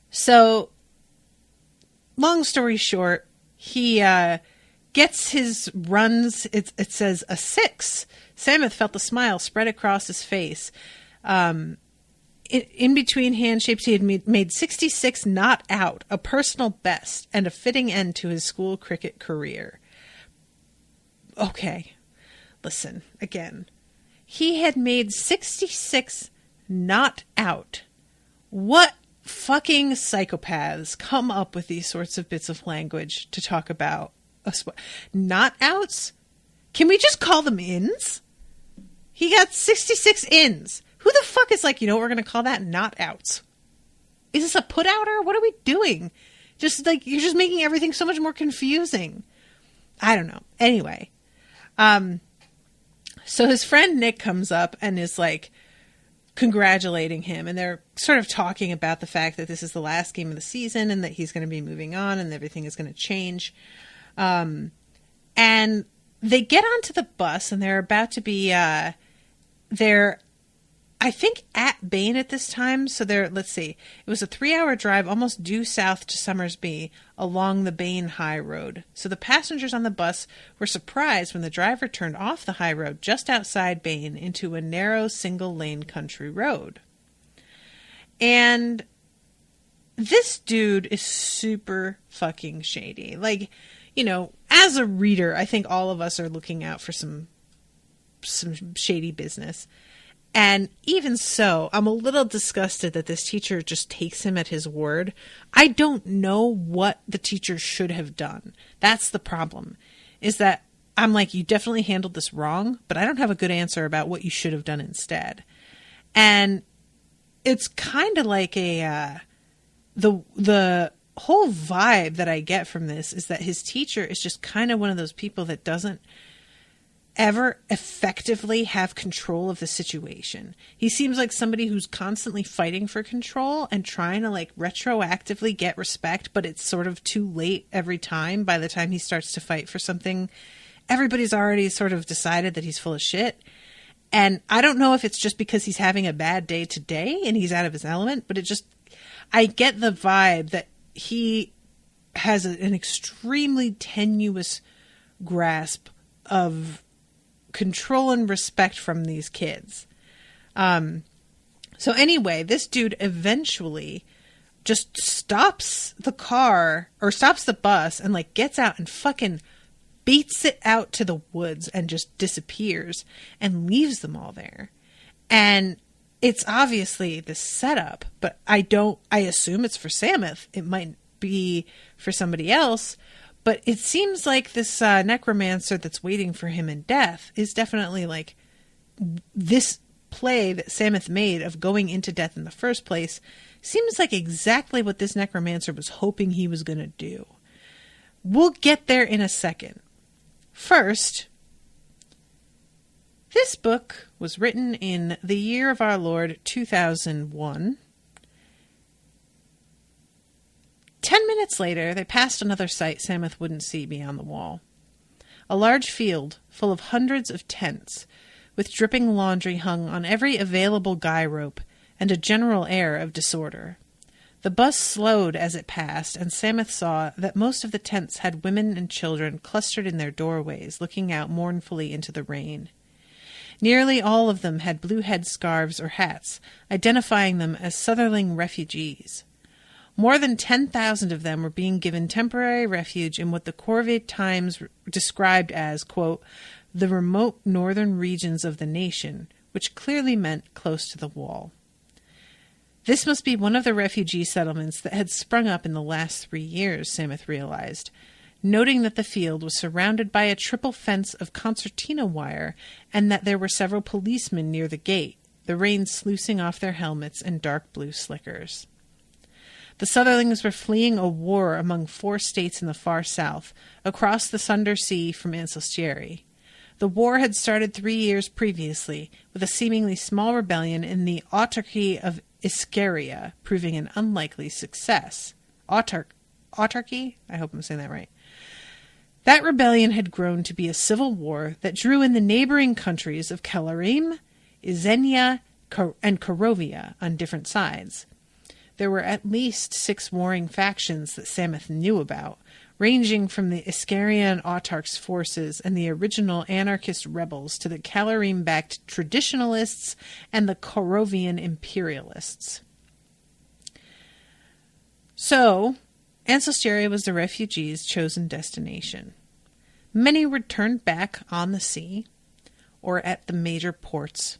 So long story short, he gets his runs. It says a 6. Sameth felt the smile spread across his face. In between handshakes, he had made 66 not out, a personal best, and a fitting end to his school cricket career. Okay, listen, again. He had made 66 not out. What fucking psychopaths come up with these sorts of bits of language to talk about not outs? Can we just call them ins? He got 66 ins. Who the fuck is like, we're going to call that not outs? Is this a put outer? What are we doing? Just like, you're just making everything so much more confusing. I don't know. Anyway. So his friend Nick comes up and is like congratulating him. And they're sort of talking about the fact that this is the last game of the season and that he's going to be moving on and everything is going to change. And they get onto the bus and they're about to be, they're, I think, at Bain at this time. So let's see, it was a 3-hour drive almost due south to Somersby along the Bain High Road. So the passengers on the bus were surprised when the driver turned off the high road just outside Bain into a narrow single-lane country road. And this dude is super fucking shady. Like, as a reader, I think all of us are looking out for some shady business. And even so, I'm a little disgusted that this teacher just takes him at his word. I don't know what the teacher should have done. That's the problem, is that I'm like, you definitely handled this wrong, but I don't have a good answer about what you should have done instead. And it's kind of like the whole vibe that I get from this is that his teacher is just kind of one of those people that doesn't ever effectively have control of the situation. He seems like somebody who's constantly fighting for control and trying to retroactively get respect, but it's sort of too late every time. By the time he starts to fight for something, everybody's already sort of decided that he's full of shit. And I don't know if it's just because he's having a bad day today and he's out of his element, but I get the vibe that he has an extremely tenuous grasp of control and respect from these kids. So anyway, this dude eventually just stops the car or stops the bus and gets out and fucking beats it out to the woods and just disappears and leaves them all there. And it's obviously the setup, but I assume it's for Sameth. It might be for somebody else. But it seems like this necromancer that's waiting for him in death is definitely this play that Sameth made of going into death in the first place seems like exactly what this necromancer was hoping he was going to do. We'll get there in a second. First, this book was written in the year of our Lord 2001. 10 minutes later, they passed another sight Sameth wouldn't see beyond the wall. A large field full of hundreds of tents, with dripping laundry hung on every available guy rope, and a general air of disorder. The bus slowed as it passed, and Sameth saw that most of the tents had women and children clustered in their doorways, looking out mournfully into the rain. Nearly all of them had blue headscarves or hats, identifying them as Sutherland refugees. More than 10,000 of them were being given temporary refuge in what the Corvée Times described as, quote, the remote northern regions of the nation, which clearly meant close to the wall. This must be one of the refugee settlements that had sprung up in the last 3 years, Sameth realized, noting that the field was surrounded by a triple fence of concertina wire and that there were several policemen near the gate, the rain sluicing off their helmets and dark blue slickers. The Sutherlings were fleeing a war among 4 states in the far south, across the Sunder Sea from Ancestry. The war had started 3 years previously, with a seemingly small rebellion in the autarky of Iscaria proving an unlikely success. Autarky? I hope I'm saying that right. That rebellion had grown to be a civil war that drew in the neighboring countries of Kalarim, Izenia, and Korovia on different sides. There were at least 6 warring factions that Sameth knew about, ranging from the Iscarian autarchs' forces and the original anarchist rebels to the Kalarim-backed traditionalists and the Korovian imperialists. So, Ancestry was the refugees' chosen destination. Many were turned back on the sea or at the major ports.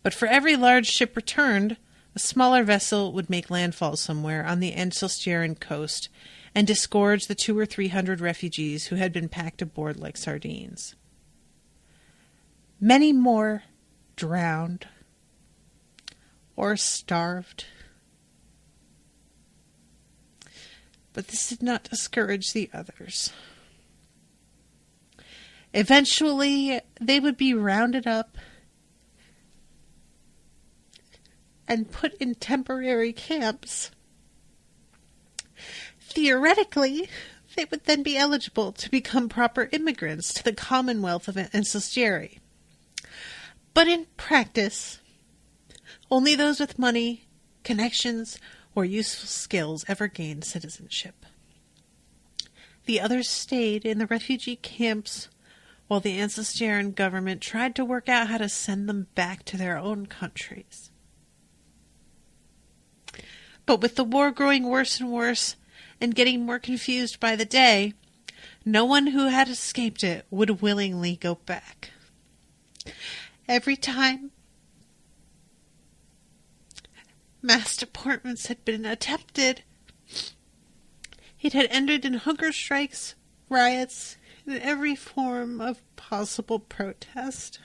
But for every large ship returned, a smaller vessel would make landfall somewhere on the Ancestry coast and disgorge the 200 or 300 refugees who had been packed aboard like sardines. Many more drowned or starved. But this did not discourage the others. Eventually, they would be rounded up and put in temporary camps. Theoretically, they would then be eligible to become proper immigrants to the Commonwealth of Ancestry. But in practice, only those with money, connections, or useful skills ever gained citizenship. The others stayed in the refugee camps while the Ancestry government tried to work out how to send them back to their own countries. But with the war growing worse and worse, and getting more confused by the day, No one who had escaped it would willingly go back. Every time mass deportments had been attempted, it had ended in hunger strikes, riots, and every form of possible protest.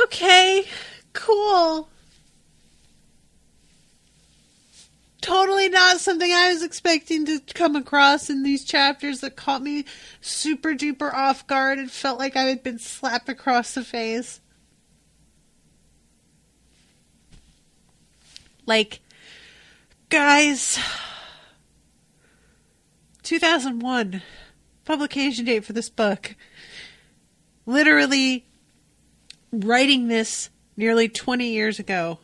Okay, cool. Totally not something I was expecting to come across in these chapters that caught me super duper off guard and felt like I had been slapped across the face. Like, guys, 2001, publication date for this book. Literally writing this nearly 20 years ago.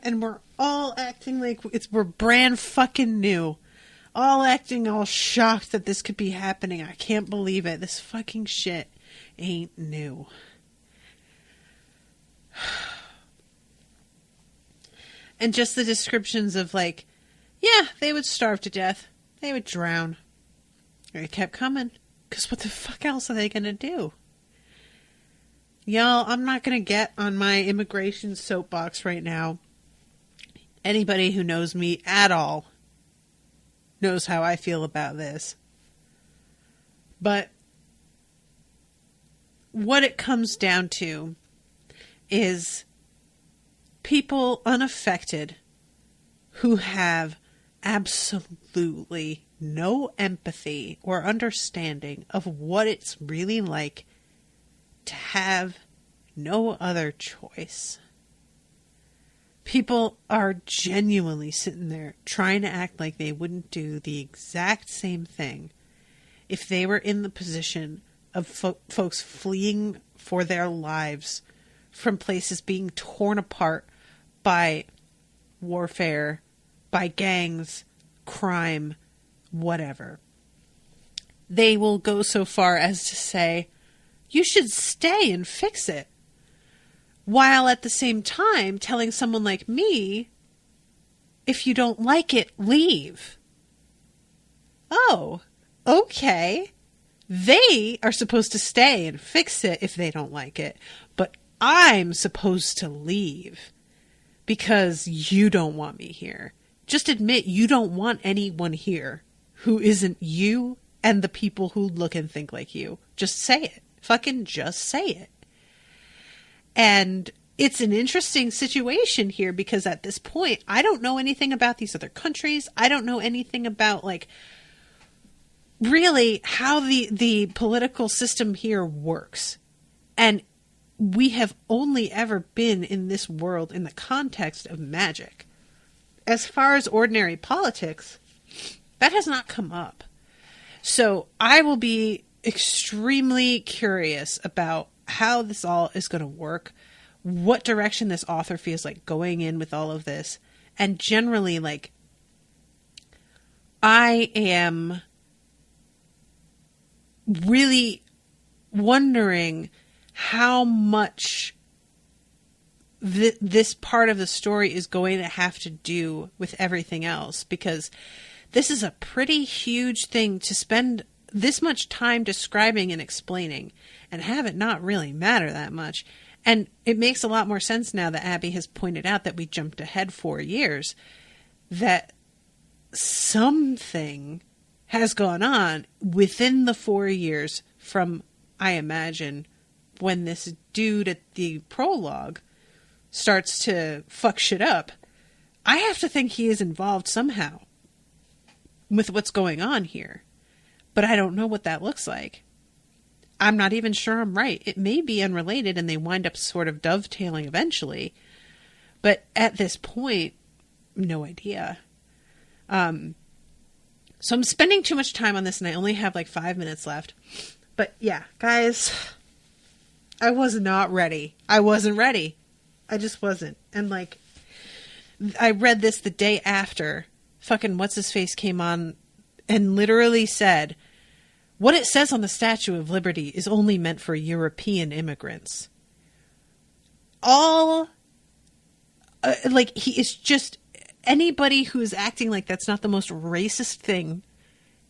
And we're all acting like we're brand fucking new. All acting all shocked that this could be happening. I can't believe it. This fucking shit ain't new. And just the descriptions of like, yeah, they would starve to death. They would drown. They kept coming. Because what the fuck else are they going to do? Y'all, I'm not going to get on my immigration soapbox right now. Anybody who knows me at all knows how I feel about this. But what it comes down to is people unaffected who have absolutely no empathy or understanding of what it's really like to have no other choice. People are genuinely sitting there trying to act like they wouldn't do the exact same thing if they were in the position of folks fleeing for their lives from places being torn apart by warfare, by gangs, crime, whatever. They will go so far as to say, you should stay and fix it. While at the same time telling someone like me, if you don't like it, leave. Oh, okay. They are supposed to stay and fix it if they don't like it, but I'm supposed to leave because you don't want me here. Just admit you don't want anyone here who isn't you and the people who look and think like you. Just say it. Fucking just say it. And it's an interesting situation here because at this point, I don't know anything about these other countries. I don't know anything about, like, really how the political system here works. And we have only ever been in this world in the context of magic. As far as ordinary politics, that has not come up. So I will be extremely curious about how this all is going to work, what direction this author feels like going in with all of this, and generally, like, I am really wondering how much this part of the story is going to have to do with everything else, because this is a pretty huge thing to spend this much time describing and explaining and have it not really matter that much. And it makes a lot more sense now that Abbey has pointed out that we jumped ahead 4 years, that something has gone on within the 4 years from, I imagine, when this dude at the prologue starts to fuck shit up. I have to think he is involved somehow with what's going on here. But I don't know what that looks like. I'm not even sure I'm right. It may be unrelated and they wind up sort of dovetailing eventually. But at this point, no idea. So I'm spending too much time on this and I only have like 5 minutes left. But yeah, guys, I was not ready. I wasn't ready. I just wasn't. And like, I read this the day after fucking What's-His-Face came on and literally said, what it says on the Statue of Liberty is only meant for European immigrants. All, like, he is just anybody who's acting like that's not the most racist thing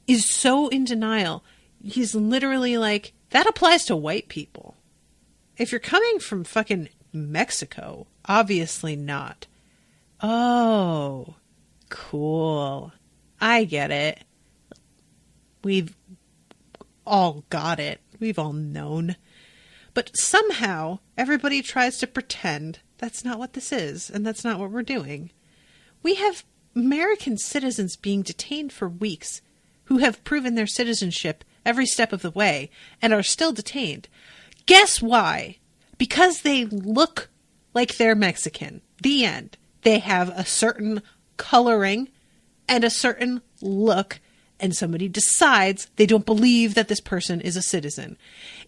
is so in denial. He's literally like, that applies to white people. If you're coming from fucking Mexico, obviously not. Oh, cool. I get it. We've all got it. We've all known. But somehow, everybody tries to pretend that's not what this is, and that's not what we're doing. We have American citizens being detained for weeks who have proven their citizenship every step of the way and are still detained. Guess why? Because they look like they're Mexican. The end. They have a certain coloring and a certain look, and somebody decides they don't believe that this person is a citizen.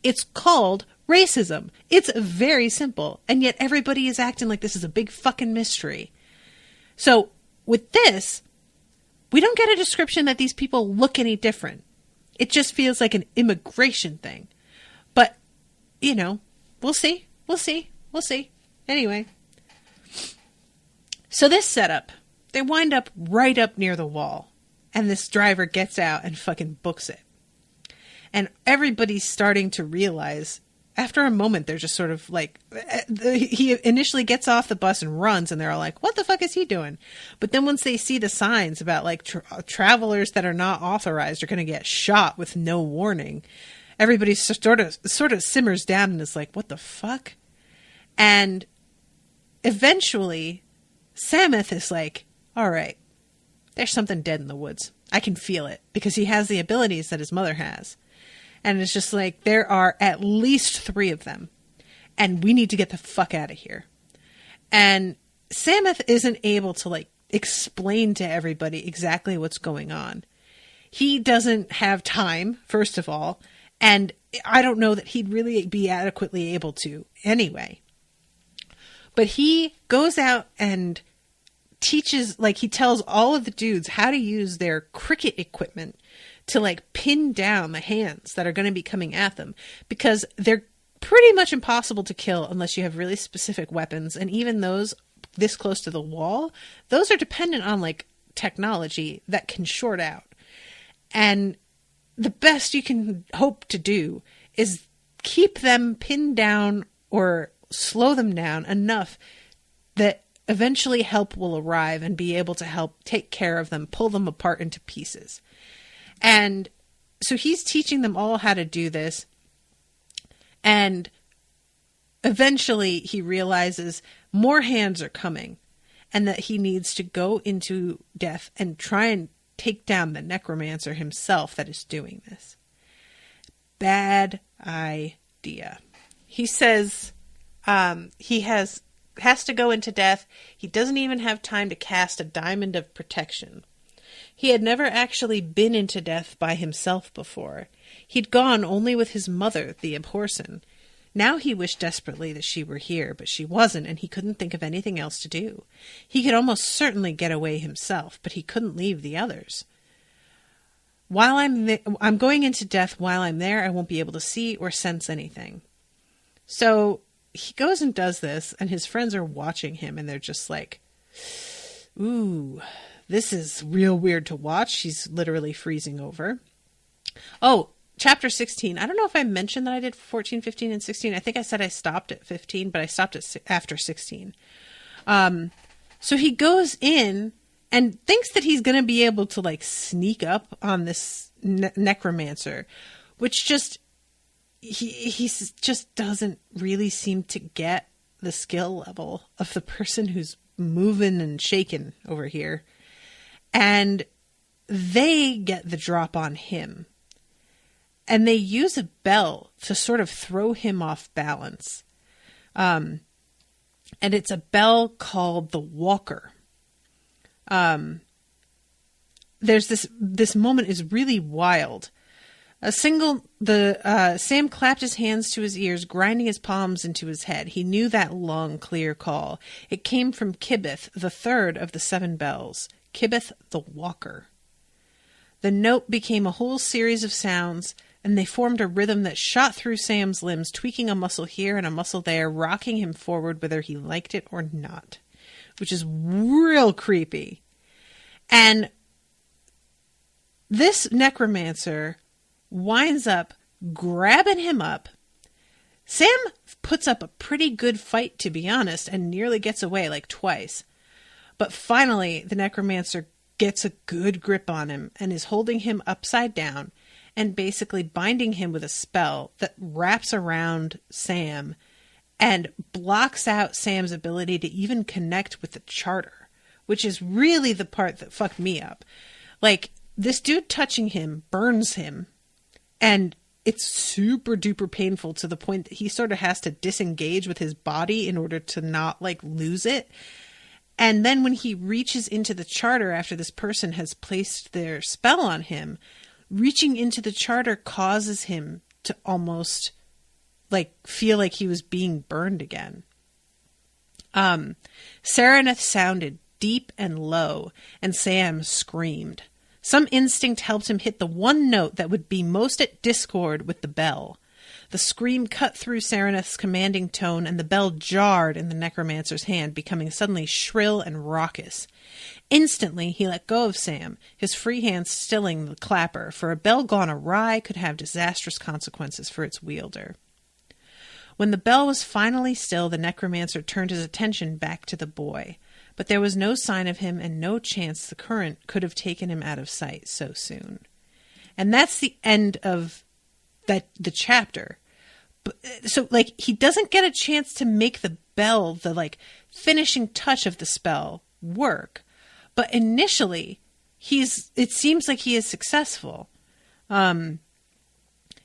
It's called racism. It's very simple, and yet everybody is acting like this is a big fucking mystery. So, with this, we don't get a description that these people look any different. It just feels like an immigration thing. But, you know, we'll see. We'll see. We'll see. Anyway. So this setup, they wind up right up near the wall. And this driver gets out and fucking books it. And everybody's starting to realize, after a moment, they're just sort of like, he initially gets off the bus and runs, and they're all like, what the fuck is he doing? But then once they see the signs about like travelers that are not authorized are going to get shot with no warning, everybody sort of simmers down and is like, what the fuck? And eventually, Sameth is like, all right, there's something dead in the woods. I can feel it, because he has the abilities that his mother has. And it's just like, there are at least 3 of them. And we need to get the fuck out of here. And Sameth isn't able to like explain to everybody exactly what's going on. He doesn't have time, first of all. And I don't know that he'd really be adequately able to anyway. But he goes out and teaches, like he tells all of the dudes how to use their cricket equipment to like pin down the hands that are going to be coming at them, because they're pretty much impossible to kill unless you have really specific weapons. And even those this close to the wall, those are dependent on like technology that can short out. And the best you can hope to do is keep them pinned down or slow them down enough that eventually help will arrive and be able to help take care of them, pull them apart into pieces. And so he's teaching them all how to do this. And eventually he realizes more hands are coming and that he needs to go into death and try and take down the necromancer himself that is doing this. Bad idea. He says he has to go into death. He doesn't even have time to cast a diamond of protection. He had never actually been into death by himself before. He'd gone only with his mother, the Abhorsen. Now he wished desperately that she were here, but she wasn't, and he couldn't think of anything else to do. He could almost certainly get away himself, but he couldn't leave the others. While I'm going into death. While I'm there, I won't be able to see or sense anything. So he goes and does this, and his friends are watching him, and they're just like, ooh, this is real weird to watch. She's literally freezing over. Oh, chapter 16. I don't know if I mentioned that I did 14, 15, and 16. I think I said I stopped at 15, but I stopped at after 16. So he goes in and thinks that he's going to be able to like sneak up on this necromancer, which just, he just doesn't really seem to get the skill level of the person who's moving and shaking over here. And they get the drop on him. And they use a bell to sort of throw him off balance. And it's a bell called the Walker. There's this moment is really wild. Sam clapped his hands to his ears, grinding his palms into his head. He knew that long, clear call. It came from Kibbeth, the 3rd of the 7 bells. Kibbeth the Walker. The note became a whole series of sounds, and they formed a rhythm that shot through Sam's limbs, tweaking a muscle here and a muscle there, rocking him forward whether he liked it or not. which is real creepy. And this necromancer winds up grabbing him up. Sam puts up a pretty good fight, to be honest, and nearly gets away like twice. But finally, the necromancer gets a good grip on him and is holding him upside down and basically binding him with a spell that wraps around Sam and blocks out Sam's ability to even connect with the charter, which is really the part that fucked me up. Like, this dude touching him burns him, and it's super duper painful to the point that he sort of has to disengage with his body in order to not, like, lose it. And then when he reaches into the charter after this person has placed their spell on him, reaching into the charter causes him to almost, like, feel like he was being burned again. Sareneth sounded deep and low, and Sam screamed. Some instinct helped him hit the one note that would be most at discord with the bell. The scream cut through Sareneth's commanding tone, and the bell jarred in the necromancer's hand, becoming suddenly shrill and raucous. Instantly, he let go of Sam, his free hand stilling the clapper, for a bell gone awry could have disastrous consequences for its wielder. When the bell was finally still, the necromancer turned his attention back to the boy. But there was no sign of him and no chance the current could have taken him out of sight so soon. And that's the end of the chapter. So, like, he doesn't get a chance to make the bell, the, like, finishing touch of the spell work. But initially, it seems like he is successful. You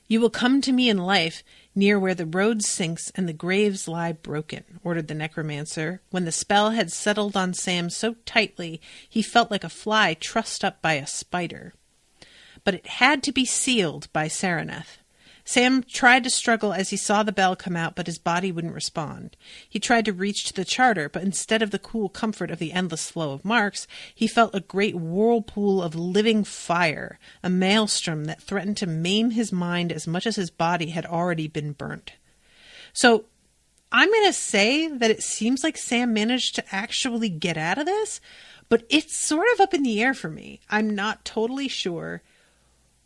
will come to me in life, near where the road sinks and the graves lie broken, ordered the necromancer, when the spell had settled on Sam so tightly he felt like a fly trussed up by a spider. But it had to be sealed by Sareneth. Sam tried to struggle as he saw the bell come out, but his body wouldn't respond. He tried to reach to the charter, but instead of the cool comfort of the endless flow of marks, he felt a great whirlpool of living fire, a maelstrom that threatened to maim his mind as much as his body had already been burnt. So, I'm going to say that it seems like Sam managed to actually get out of this, but it's sort of up in the air for me. I'm not totally sure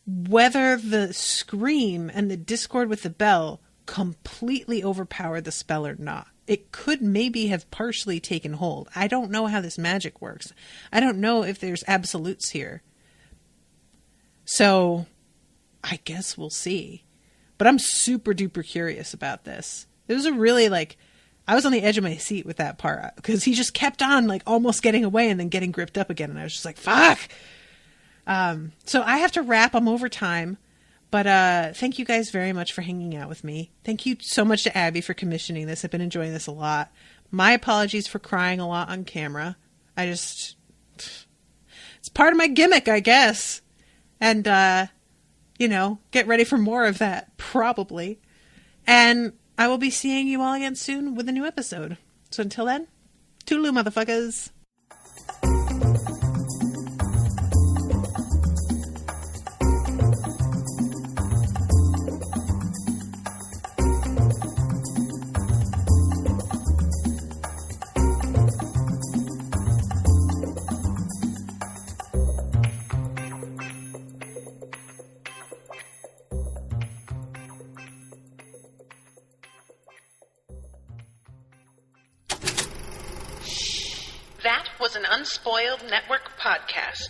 whether the scream and the discord with the bell completely overpowered the spell or not. It could maybe have partially taken hold. I don't know how this magic works. I don't know if there's absolutes here. So, I guess we'll see. But I'm super duper curious about this. It was a really, like, I was on the edge of my seat with that part, because he just kept on, like, almost getting away and then getting gripped up again. And I was just like, fuck! So I have to wrap. I'm over time, but thank you guys very much for hanging out with me. Thank you so much to Abbey for commissioning this. I've been enjoying this a lot. My apologies for crying a lot on camera. It's part of my gimmick, I guess. And, get ready for more of that, probably. And I will be seeing you all again soon with a new episode. So until then, toodaloo, motherfuckers. That was an Unspoiled Network podcast.